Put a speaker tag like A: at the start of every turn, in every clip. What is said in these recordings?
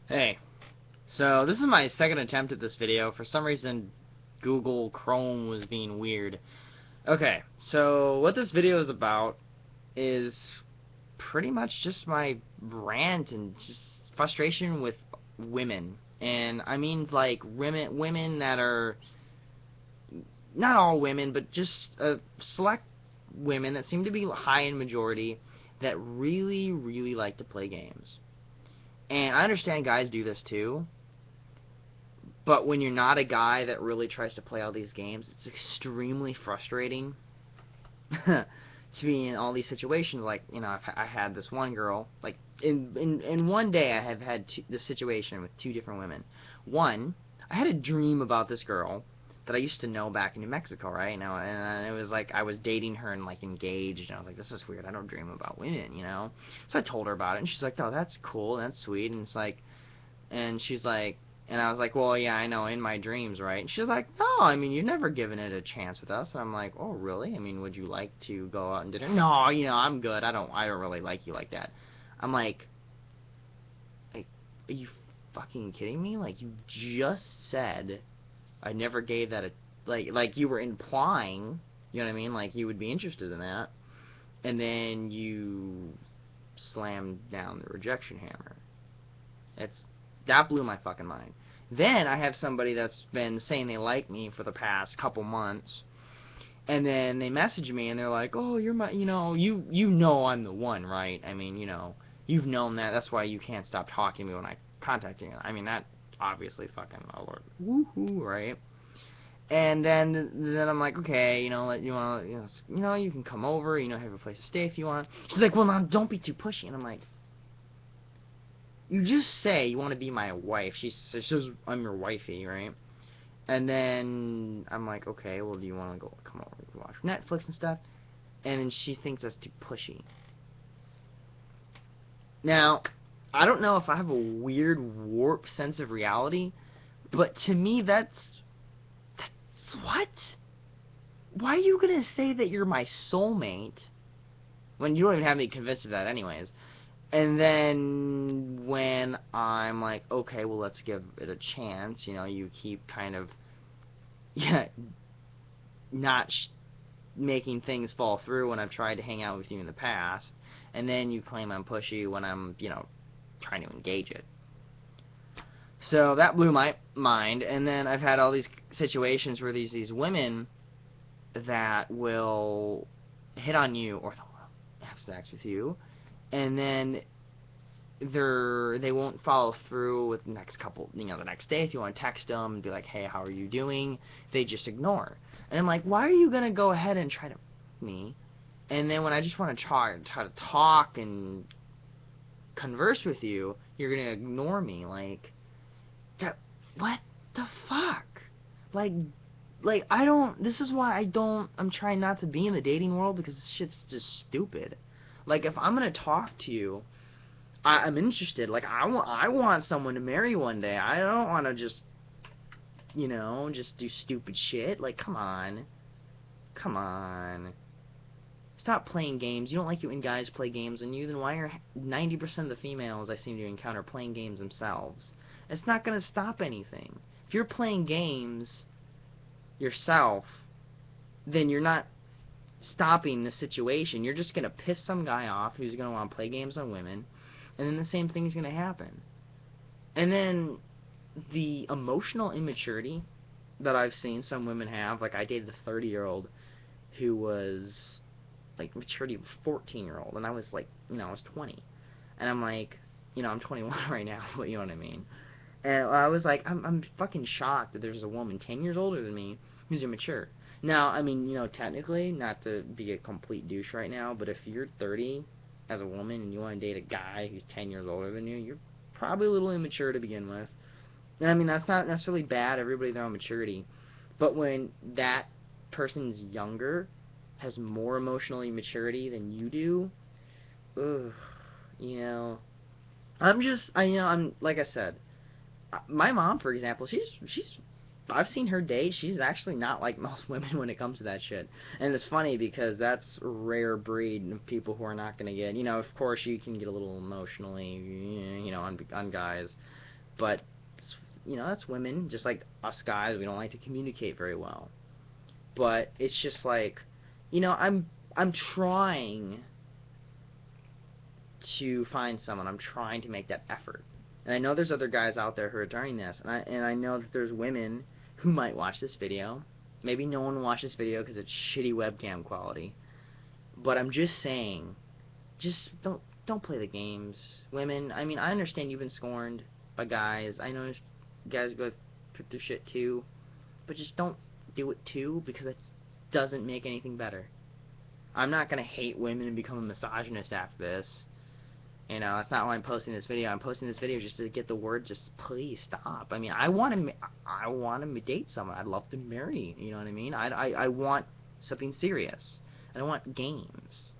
A: Hey, so this is my second attempt at this video. For some reason, Google Chrome was being weird. Okay, so what this video is about is pretty much just my rant and just frustration with women. And I mean, like, women that are, not all women, but just select women that seem to be high in majority that really, really like to play games. And I understand guys do this too, but when you're not a guy that really tries to play all these games, it's extremely frustrating to be in all these situations. Like, you know, I had this one girl, like, in one day I have had this situation with two different women. One, I had a dream about this girl that I used to know back in New Mexico, right? Now, and it was like I was dating her and like engaged, and I was like, this is weird. I don't dream about women, you know. So I told her about it, and she's like, oh, that's cool, that's sweet, and it's like, and she's like, and I was like, well, yeah, I know, in my dreams, right? And she's like, no, I mean, you've never given it a chance with us. And I'm like, oh, really? I mean, would you like to go out and dinner? No, you know, I'm good. I don't really like you like that. I'm like, are you fucking kidding me? Like, you just said I never gave that a, like you were implying, you know what I mean? Like, you would be interested in that. And then you slammed down the rejection hammer. That blew my fucking mind. Then I have somebody that's been saying they like me for the past couple months, and then they message me and they're like, "Oh, you're my, you know I'm the one, right? I mean, you've known that. That's why you can't stop talking to me when I contact you. I mean, that obviously fucking alert, woohoo, right?" And then I'm like, okay, you want, you can come over, have a place to stay if you want. She's like, well, now don't be too pushy, and I'm like, you just say you want to be my wife. She says I'm your wifey, right? And then I'm like, okay, well, do you want to come over and watch Netflix and stuff? And then she thinks that's too pushy. Now, I don't know if I have a weird warped sense of reality, but to me that's what? Why are you gonna say that you're my soulmate when you don't even have me convinced of that anyways? And then when I'm like, okay, well, let's give it a chance, you keep kind of, yeah, not making things fall through when I've tried to hang out with you in the past, and then you claim I'm pushy when I'm, trying to engage it. So that blew my mind, and then I've had all these situations where these women that will hit on you or they'll have sex with you, and then they won't follow through with the next day if you want to text them and be like, hey, how are you doing? They just ignore. And I'm like, why are you gonna go ahead and try to me? And then when I just want to try to talk and converse with you, you're gonna ignore me. Like, what the fuck? Like, I don't. This is why I'm trying not to be in the dating world, because this shit's just stupid. Like, if I'm gonna talk to you, I'm interested. Like, I want someone to marry one day. I don't want to just, just do stupid shit. Like, come on. Come on. Stop playing games. You don't like it when guys play games on you, then why are 90% of the females I seem to encounter playing games themselves? It's not going to stop anything. If you're playing games yourself, then you're not stopping the situation. You're just going to piss some guy off who's going to want to play games on women, and then the same thing is going to happen. And then the emotional immaturity that I've seen some women have, like I dated a 30-year-old who was like maturity of a 14-year-old, and I was like, I was 20. And I'm like, I'm 21 right now, but you know what I mean. And I was like, I'm fucking shocked that there's a woman 10 years older than me who's immature. Now, I mean, technically, not to be a complete douche right now, but if you're 30 as a woman and you want to date a guy who's 10 years older than you, you're probably a little immature to begin with. And I mean, that's not necessarily bad. Everybody their own maturity. But when that person's younger, has more emotional maturity than you do, ugh, I'm like I said, my mom, for example, I've seen her date. She's actually not like most women when it comes to that shit. And it's funny because that's a rare breed of people who are not going to get, of course you can get a little emotionally, on guys. But, that's women, just like us guys, we don't like to communicate very well. But it's just like, I'm trying to find someone. I'm trying to make that effort. And I know there's other guys out there who are doing this, and I know that there's women who might watch this video. Maybe no one will watch this video because it's shitty webcam quality. But I'm just saying, just don't play the games. Women, I mean, I understand you've been scorned by guys. I know guys go through shit too. But just don't do it too, because it doesn't make anything better. I'm not going to hate women and become a misogynist after this. That's not why I'm posting this video. I'm posting this video just to get the word, just please stop. I mean, I want to date someone. I'd love to marry, you know what I mean? I want something serious. I don't want games.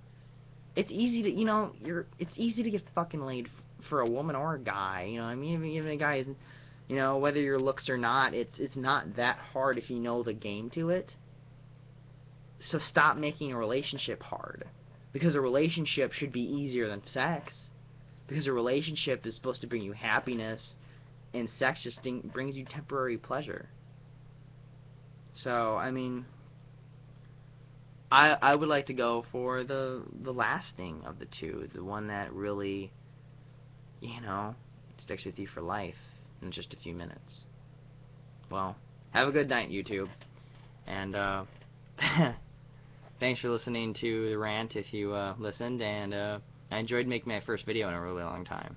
A: It's easy to, it's easy to get fucking laid for a woman or a guy, you know what I mean? Even a guy isn't, whether your looks or not, it's not that hard if you know the game to it. So stop making a relationship hard. Because a relationship should be easier than sex. Because a relationship is supposed to bring you happiness, and sex just brings you temporary pleasure. So, I mean, I would like to go for the lasting of the two. The one that really, sticks with you for life in just a few minutes. Well, have a good night, YouTube. And, thanks for listening to the rant if you listened, and I enjoyed making my first video in a really long time.